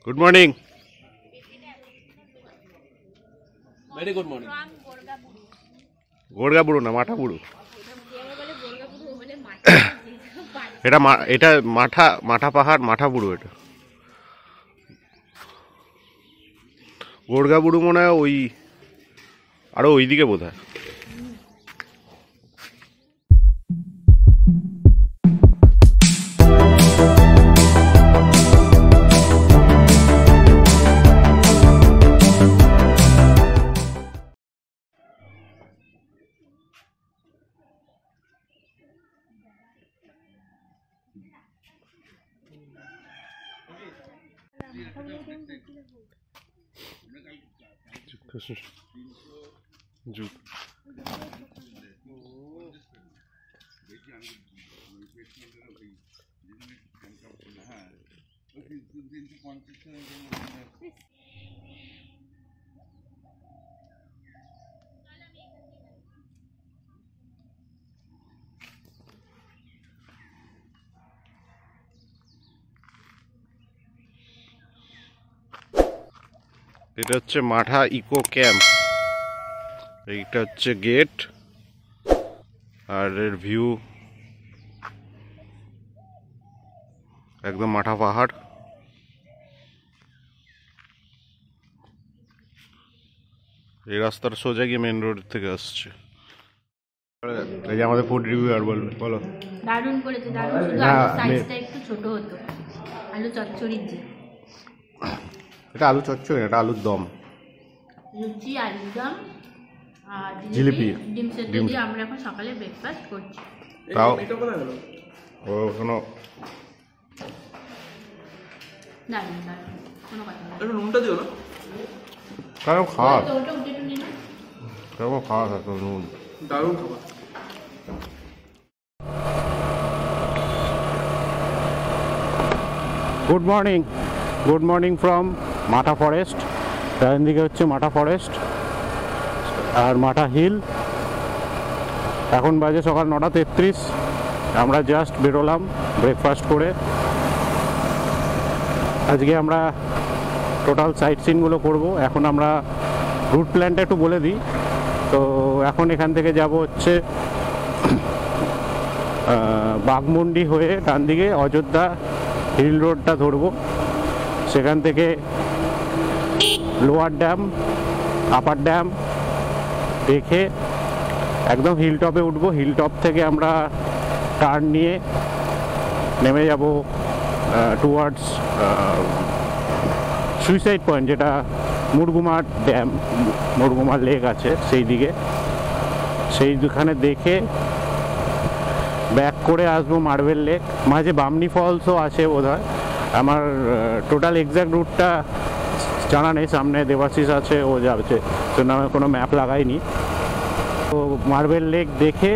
Good morning. Very good morning. গোরগা বুড়ো না মাঠা বুড়ো। এটা মাঠা পাহাড় মাঠা বুড়ো। এটা গোরগা বুড়ো মনে হয় ওই আরো ওইদিকে বোধ হয়। এটা হচ্ছে মাঠা ইকো ক্যাম্প। এইটা হচ্ছে গেট আর এর ভিউ একদম মাঠা পাহাড়। এই রাস্তার সোজা গিয়ে মেন রোড থেকে আসছে। এই যে আমাদের ফুড রিভিউয়ার বলো। দারুণ করেছে, দারুণ। শুধু আলুর সাইজটা একটু ছোট হতো। আলু চচ্চড়ির যে এটা আলু চচ্চড়ি, এটা আলুর দম, লুচি, আলুর দম আর জিলিপি, ডিম সেদ্ধ দিয়ে আমরা এখন সকালে ব্রেকফাস্ট করছি। তাও ও কোনো দারুণ দারুণ, কোনো কথা না। একটু নুনটা দিও না। কারো খাওয়া তো ওটা উঠে টুনি না, কারো খাওয়া থাকতো নুন। দারুণ খাবার। গুড মর্নিং ফ্রম মাঠা ফরেস্ট। ডান দিকে হচ্ছে মাঠা ফরেস্ট আর মাঠা হিল। এখন বাজে সকাল 9:33। আমরা জাস্ট বেরোলাম ব্রেকফাস্ট করে। আজকে আমরা টোটাল সাইট সিনগুলো করবো। এখন আমরা রুট প্ল্যানটা একটু বলে দিই। তো এখন এখান থেকে যাব হচ্ছে বাঘমুন্ডি হয়ে ডান দিকে অযোধ্যা হিল রোডটা ধরবো। সেখান থেকে লোয়ার ড্যাম, আপার ড্যাম দেখে একদম হিল টপে উঠবো। হিল টপ থেকে আমরা টার্ন নিয়ে নেমে যাব টুয়ার্ডস সুইসাইড পয়েন্ট, যেটা মুরগুমার ড্যাম, মুরগুমার লেক আছে সেই দিকে। সেইখানে দেখে ব্যাক করে আসবো মার্বেল লেক। মাঝে বামনি ফলসও আছে বোধহয়। আমার টোটাল এক্স্যাক্ট রুটটা জানা নেই। সামনে দেবাশিস আছে, ও যাচ্ছে, তো নামে কোনো ম্যাপ লাগাইনি। তো মার্বেল লেক দেখে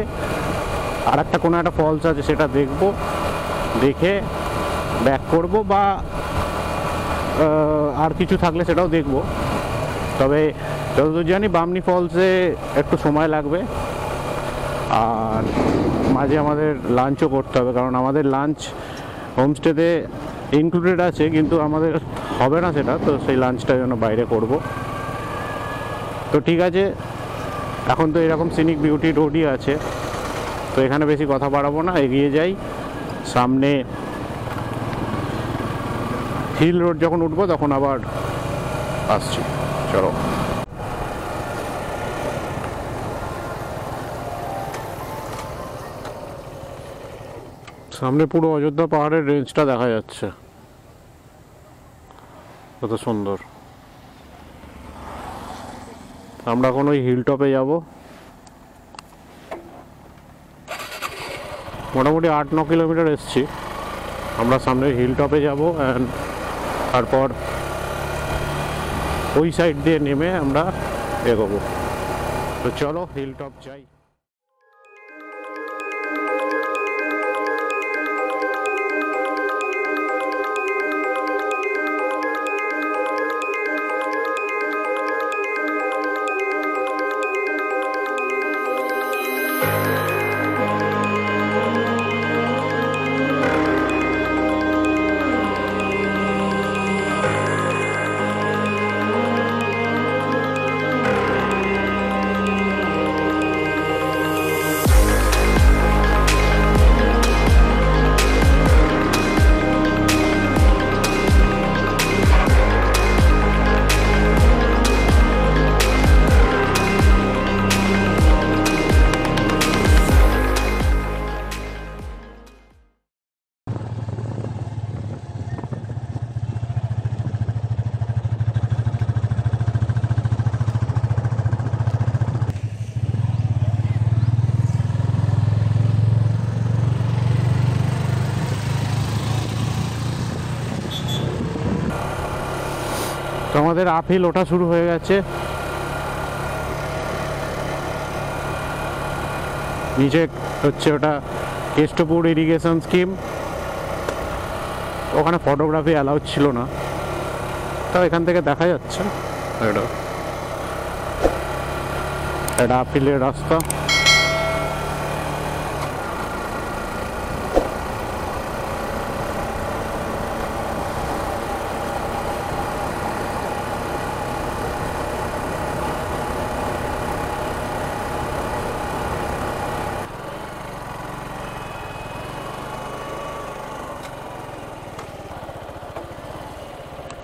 আর একটা কোনো একটা ফলস আছে সেটা দেখবো, দেখে ব্যাক করব বা আর কিছু থাকলে সেটাও দেখব। তবে যতদূর জানি বামনি ফলসে একটু সময় লাগবে আর মাঝে আমাদের লাঞ্চও করতে হবে, কারণ আমাদের লাঞ্চ হোমস্টেতে ইনক্লুডেড আছে কিন্তু আমাদের হবে না সেটা। তো সেই লাঞ্চটা যেন বাইরে করব। তো ঠিক আছে, এখন তো এরকম সিনিক বিউটি রোডই আছে, তো এখানে বেশি কথা বাড়াবো না, এগিয়ে যাই। সামনে হিল রোড যখন উঠবো তখন আবার আসছি। চলো। সামনে পুরো অযোধ্যা পাহাড়ের রেঞ্জটা দেখা যাচ্ছে, কত সুন্দর। আমরা এখন ওই হিল টপে যাব। মোটামুটি 8-9 কিলোমিটার এসছি। আমরা সামনে হিল টপে যাব, অ্যান্ড তারপর ওই সাইড দিয়ে নেমে আমরা এগোবো। তো চলো হিল টপ যাই। তো আমাদের আপহিল ওঠা শুরু হয়ে গেছে। নিচে হচ্ছে ওটা কেষ্টপুর ইরিগেশন স্কিম। ওখানে ফটোগ্রাফি অ্যালাউড ছিল না, তো এখান থেকে দেখা যাচ্ছে এটা আপহিলের রাস্তা।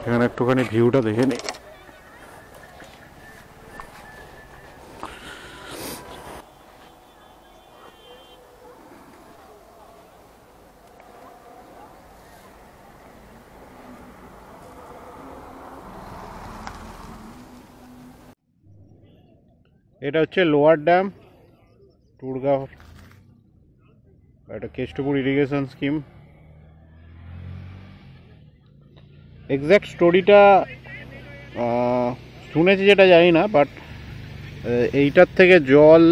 এখানে একটুখানি ভিউটা দেখে নিই। এটা হচ্ছে লোয়ার ড্যাম টুরগাঁও, এটা কেষ্টপুর ইরিগেশন স্কিম। এক্স্যাক্ট স্টোরিটা শুনেছি যেটা জানি না, বাট এইটার থেকে জল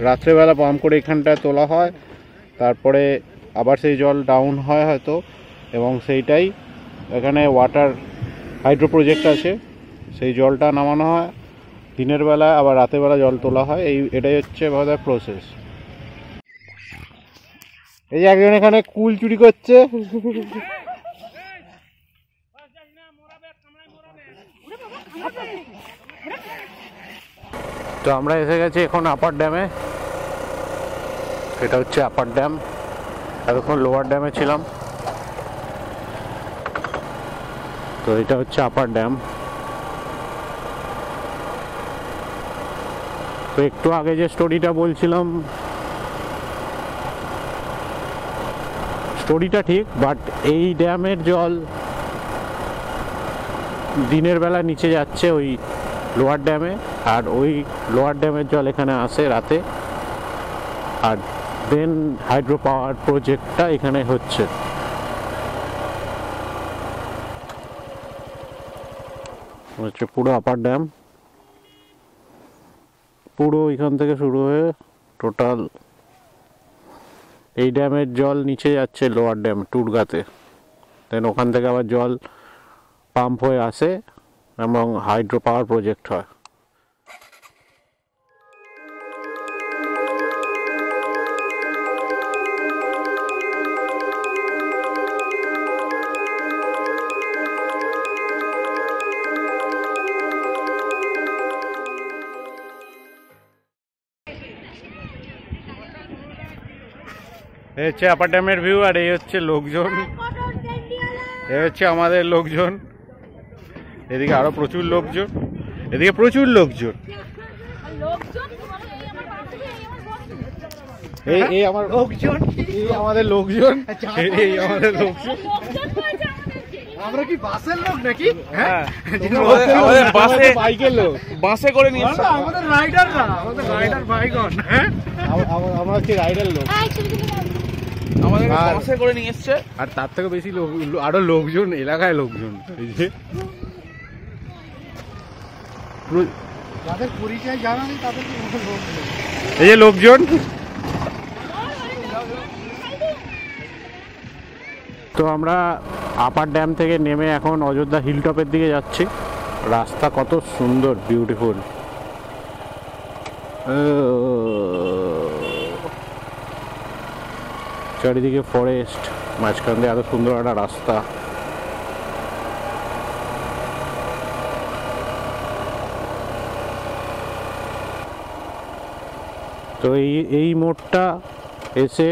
রাত্রেবেলা পাম্প করে এখানটায় তোলা হয়, তারপরে আবার সেই জল ডাউন হয় হয়তো, এবং সেইটাই এখানে ওয়াটার হাইড্রো প্রজেক্ট আছে, সেই জলটা নামানো হয় দিনের বেলা, আবার রাতের বেলা জল তোলা হয়। এটাই হচ্ছে বোধহয় প্রসেস। এই যে একজন এখানে কুল চুরি করছে। তো আমরা এসে গেছি এখন আপার ড্যামে। এটা হচ্ছে আপার ড্যাম, এতক্ষণ লোয়ার ড্যামে ছিলাম। তো এটা হচ্ছে আপার ড্যাম। তো একটু আগে যে স্টোরিটা বলছিলাম, স্টোরিটা ঠিক, বাট এই ড্যামের জল দিনের বেলা নিচে যাচ্ছে ওই লোয়ার ড্যামে, আর ওই লোয়ার ড্যামের জল এখানে আসে রাতে, আর দেন হাইড্রো পাওয়ার প্রজেক্টটা এখানে হচ্ছে। হচ্ছে পুরো আপার ড্যাম, পুরো এখান থেকে শুরু হয়ে টোটাল এই ড্যামের জল নিচে যাচ্ছে লোয়ার ড্যাম টুরগাঁতে, দেন ওখান থেকে আবার জল পাম্প হয়ে আসে এবং হাইড্রো পাওয়ার প্রজেক্ট হয়। এই হচ্ছে আপার ড্যামের ভিউ, আর এই হচ্ছে লোকজন, এই হচ্ছে আমাদের লোকজন। এদিকে আরো প্রচুর লোকজন, এদিকে প্রচুর লোকজন। এই আমার লোকজন, এই আমাদের লোকজন, এই আমাদের লোকজন। আমরা কি বাসের লোক নাকি? হ্যাঁ, আমাদের বাসে বাইকের লোক, বাসে করে নিয়ে এসেছে। আমাদের রাইডার না, আমাদের রাইডার ভাইগণ। হ্যাঁ, আমরা হচ্ছে রাইডার লোক, আমাদের বাসে করে নিয়ে এসেছে। আর তার থেকে বেশি আরো লোকজন, এলাকায় লোকজন। এই যে যাদের পরিচয় জানা নেই তাদেরকে লোক, এই যে লোকজন। তো আমরা আপার ড্যাম থেকে নেমে এখন অযোধ্যা হিলটপের দিকে যাচ্ছি। রাস্তা কত সুন্দর, বিউটিফুল। চারিদিকে ফরেস্ট, মাঝখান দিয়ে এত সুন্দর একটা রাস্তা। তো এই মোড়টা এসে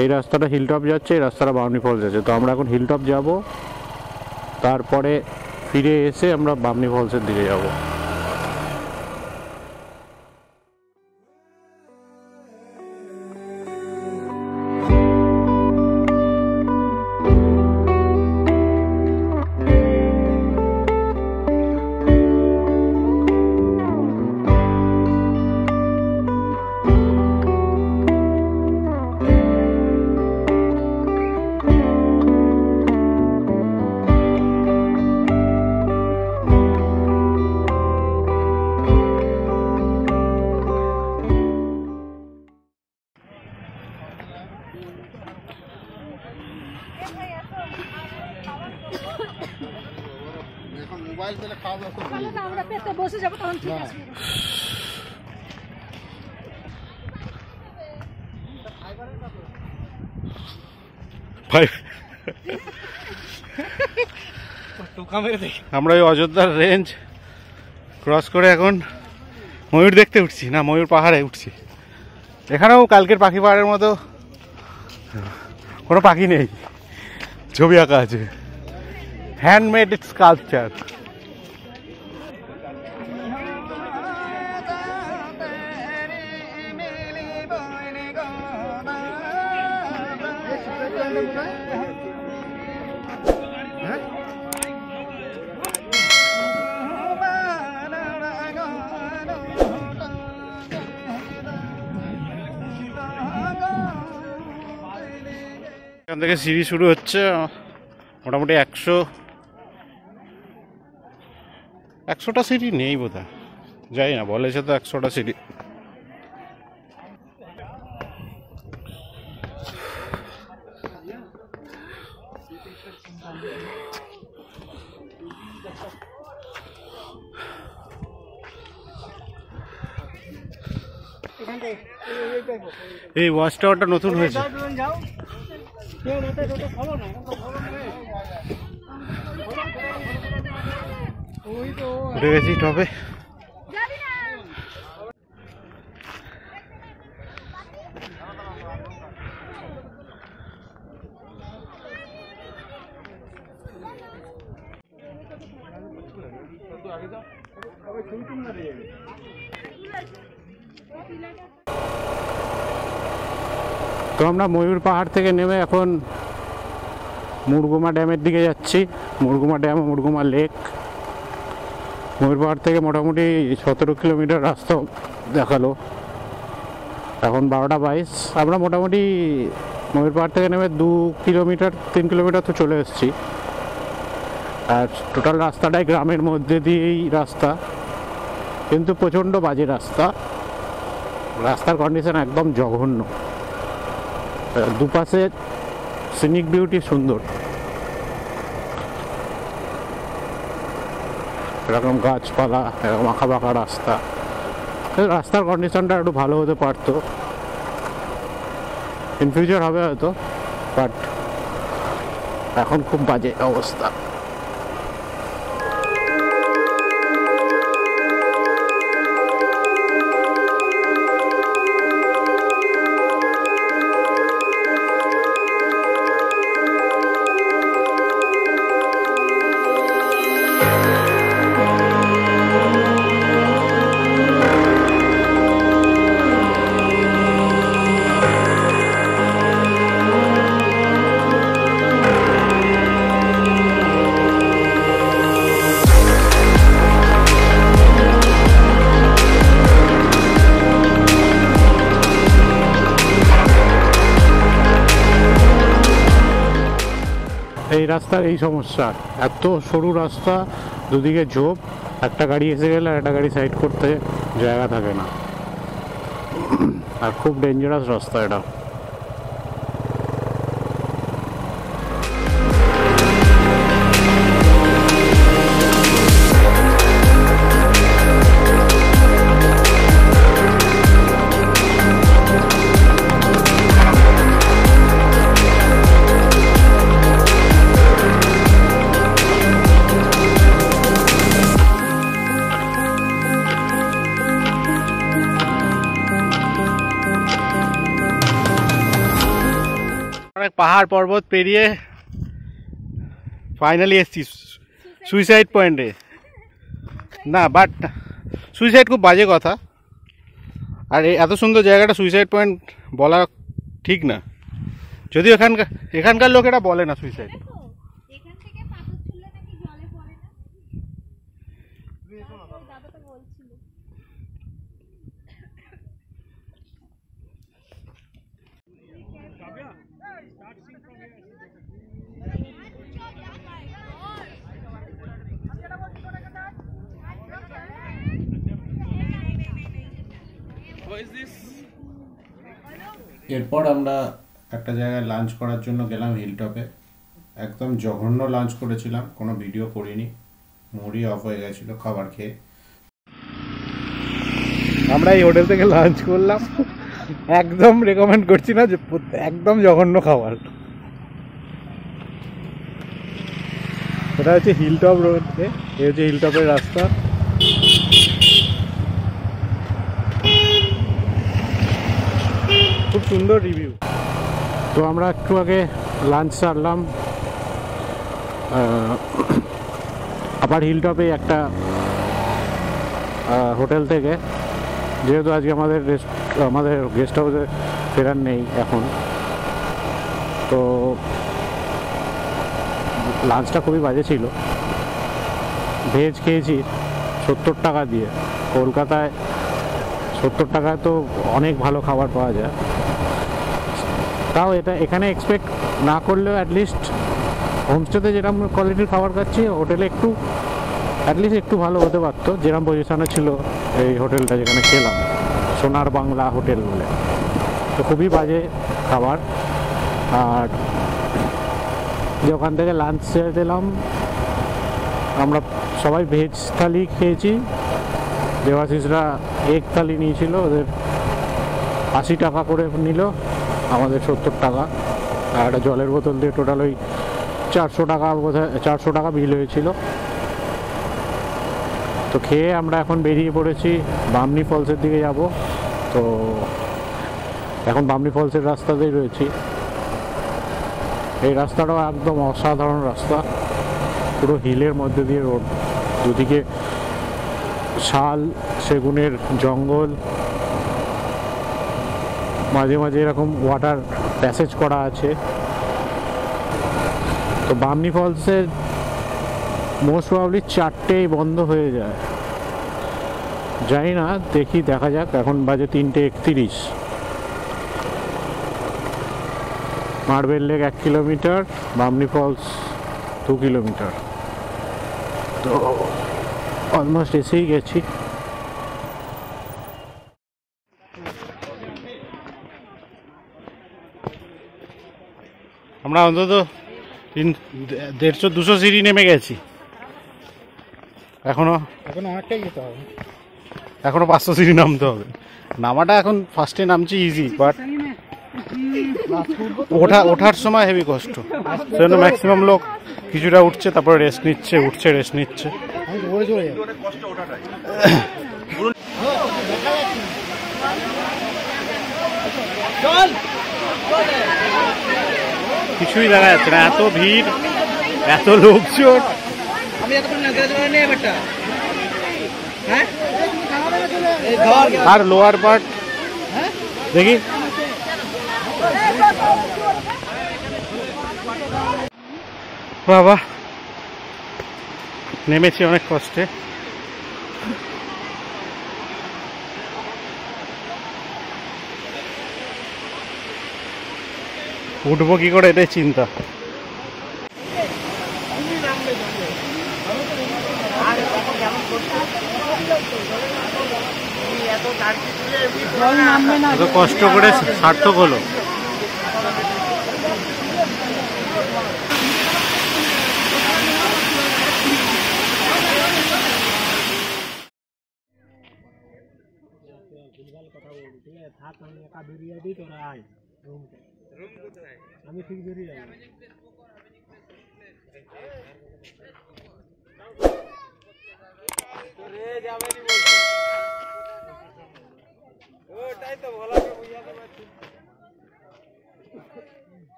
এই রাস্তাটা হিলটপ যাচ্ছে, এই রাস্তাটা বামনি ফলস যাচ্ছে। তো আমরা এখন হিলটপ যাব, তারপরে ফিরে এসে আমরা বামনি ফলসের দিকে যাব। এখন মোবাইল পেলে খাওয়া দাওয়া করবো। তাহলে না আমরা পেতে বসে যাবো তখন ঠিক আছে। আমরা ওই অযোধ্যার রেঞ্জ ক্রস করে এখন ময়ূর দেখতে উঠছি, না ময়ূর পাহাড়ে উঠছি। এখানেও কালকের পাখি পাহাড়ের মতো কোনো পাখি নেই, ছবি আঁকা আছে, হ্যান্ডমেড স্কাল্পচার। এখান থেকে সিঁড়ি শুরু হচ্ছে, মোটামুটি 100টা সিঁড়ি নেই বোধহয়, যাই না, বলেছে তো 100টা সিঁড়ি। এই ওয়াচ টাওয়ারটা নতুন হয়েছে। উঠে গেছি টপে। তো আমরা ময়ূর পাহাড় থেকে নেমে এখন মুরগুমা ড্যামের দিকে যাচ্ছি। Murguma dam, Murguma lake. ময়ূর পাহাড় থেকে মোটামুটি 17 কিলোমিটার রাস্তা দেখালো, এখন 12টা 22। আমরা মোটামুটি ময়ূর পাহাড় থেকে নেমে 2 কিলোমিটার 3 কিলোমিটার তো চলে এসেছি। আর টোটাল রাস্তাটাই গ্রামের মধ্যে দিয়েই রাস্তা, কিন্তু প্রচণ্ড বাজে রাস্তা। রাস্তার কন্ডিশন একদম জঘন্য। দুপাশে সিনিক বিউটি সুন্দর, এরকম গাছপালা, এরকম আঁকা বাঁকা রাস্তা। রাস্তার কন্ডিশনটা একটু ভালো হতে পারতো, ইন ফিউচার হবে হয়তো, বাট এখন খুব বাজে অবস্থা। এই রাস্তার এই সমস্যা, এত সরু রাস্তা, দুদিকে ঝোপ, একটা গাড়ি এসে গেলে একটা গাড়ি সাইড করতে জায়গা থাকে না, আর খুব ডেঞ্জারাস রাস্তা এটা। পাহাড় পর্বত পেরিয়ে ফাইনালি এসছি সুইসাইড পয়েন্টে। না, বাট সুইসাইড খুব বাজে কথা, আর এত সুন্দর জায়গাটা সুইসাইড পয়েন্ট বলা ঠিক না, যদিও এখানকার লোক এটা বলে না সুইসাইড। এরপর আমরা একটা জায়গায় লাঞ্চ করার জন্য গেলাম হিলটপে। একদম জঘন্য লাঞ্চ করেছিলাম, কোনো ভিডিও করিনি, মুডই অফ হয়ে গেছিলো খাবার খেয়ে। আমরা এই হোটেল থেকে লাঞ্চ করলাম, একদম রেকমেন্ড করছি না, যে একদম জঘন্য খাবার। এটা হচ্ছে হিলটপ রোড, এই হচ্ছে হিলটপের রাস্তা। খুব সুন্দর রিভিউ। তো আমরা একটু আগে লাঞ্চ সারলাম আবার হিলটপে একটা হোটেল থেকে, যেহেতু আজকে আমাদের গেস্ট হাউসে ফেরার নেই এখন, তো লাঞ্চটা খুবই বাজে ছিল। ভেজ খেয়েছি 70 টাকা দিয়ে। কলকাতায় 70 টাকায় তো অনেক ভালো খাবার পাওয়া যায়, তাও এটা এখানে এক্সপেক্ট না করলেও অ্যাটলিস্ট হোমস্টেতে যেরকম কোয়ালিটির খাবার খাচ্ছি হোটেলে একটু অ্যাটলিস্ট একটু ভালো হতে পারতো। যেরকম পজিশনে ছিল এই হোটেলটা যেখানে খেলাম, সোনার বাংলা হোটেল বলে, তো খুবই বাজে খাবার। আর যে ওখান থেকে লাঞ্চ সেরে দিলাম, আমরা সবাই ভেজ থালি খেয়েছি। দেবাশিসরা এগ থালি নিয়েছিল, ওদের 80 টাকা করে নিল, আমাদের 70 টাকা। আর একটা জলের বোতল দিয়ে টোটাল ওই 400 টাকা, বোধহয় 400 টাকা বিল হয়েছিল। তো খেয়ে আমরা এখন বেরিয়ে পড়েছি বামনি ফলসের দিকে যাব। তো এখন বামনি ফলসের রাস্তাতেই রয়েছি। এই রাস্তাটাও একদম অসাধারণ রাস্তা, পুরো হিলের মধ্যে দিয়ে রোড, দুদিকে শাল সেগুনের জঙ্গল, মাঝে মাঝে এরকম ওয়াটার প্যাসেজ করা আছে। তো বামনি ফলসের মোস্ট প্রবাবলি 4টেই বন্ধ হয়ে যায়, জানি না, দেখি দেখা যাক। এখন বাজে 3:31। Marble Lake 1 kilometre, Bamni Falls 2 kilometre, তো অলমোস্ট এসেই গেছি। আমরা অন্তত 150-200 সিঁড়ি নেমে গেছি, এখনো অনেকটাই যেতে হবে, এখনো 500 সিঁড়ি নামতে হবে। নামাটা এখন ফার্স্টে নামছি ইজি, বাট ওঠার সময় হেভি কষ্ট। সেজন্য ম্যাক্সিমাম লোক কিছুটা উঠছে, তারপরে রেস্ট নিচ্ছে, উঠছে রেস্ট নিচ্ছে। কিছুই দেখা যাচ্ছে না, এত ভিড়, এত লোকজন। আর লোয়ার পার্ট দেখি, বাবা নেমেছি অনেক কষ্টে। উঠবো কি করে এটাই চিন্তা। এত কষ্ট করে সার্থক হলো। আমি ঠিক বেরিয়ে যাবো।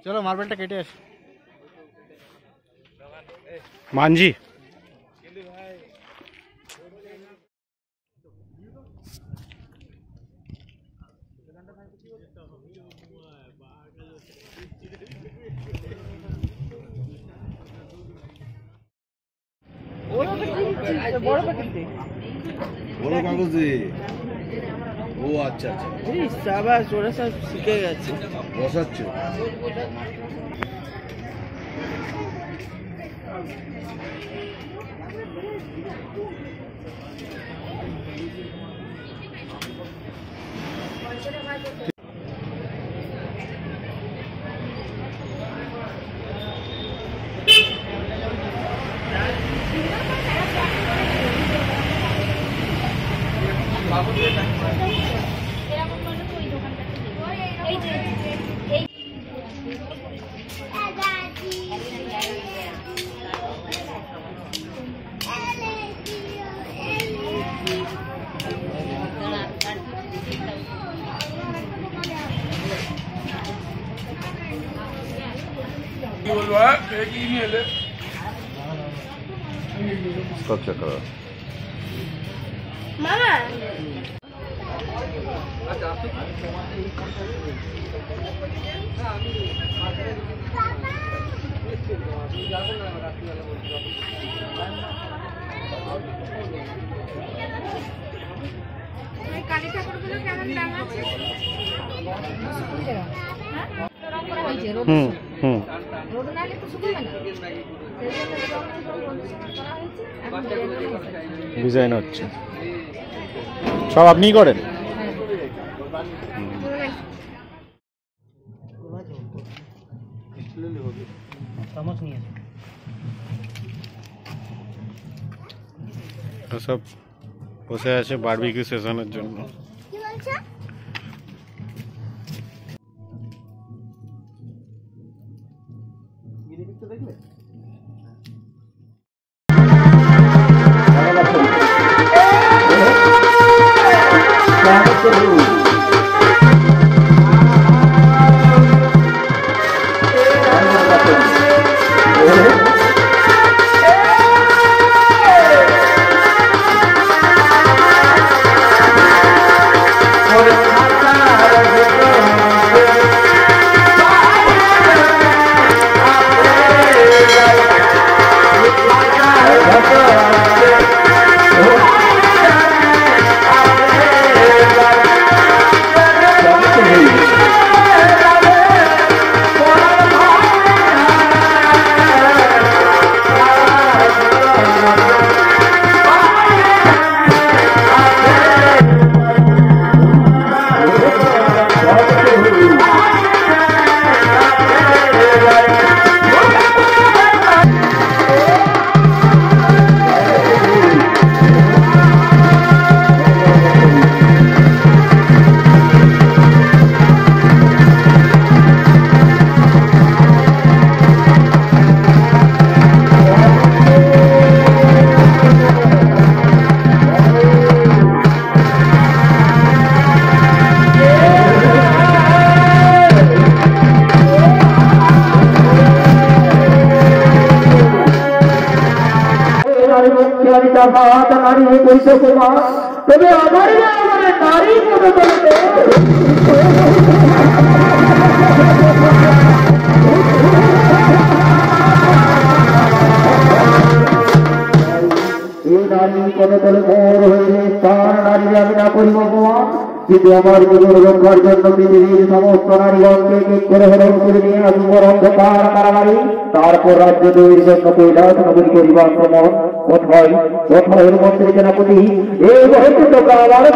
চলো মার্বেলটা কেটে আসি। মানজি বড় কাগজে। ও আচ্ছা আচ্ছা, সাবাস, ওরা সব শিখে গেছে। বসাচ্ছে। কচ্ছা করা মামা কালী ঠাকুরগুলো কেমন দাম আছে? হুম হুম রোড নালে তো শুকাবে না, সেই জন্য রং করা হয়েছে। এখন ডিজাইন হচ্ছে সব আপনিই করেন? সব বসে আছে বারবিকিউ সেশনের জন্য। কি বলছো? তবে আমার নারী মনে করতে এই নারী কোনো তলে মোর হইলে তার নারী আমি না করিব অপমান, কিন্তু আমার জীবন রক্ষার জন্য পৃথিবীর সমস্ত নারীগণকে এক করে হরণ করে নিয়ে আসব অন্ধকার কারাগারে, তারপর রাজ্য তৈরির জন্য কৈলাস নগরী করিবার আক্রমণ। কোথায় কোথায় মন্ত্রী সেনাপতি এই বহিষ্কৃত কারাগারে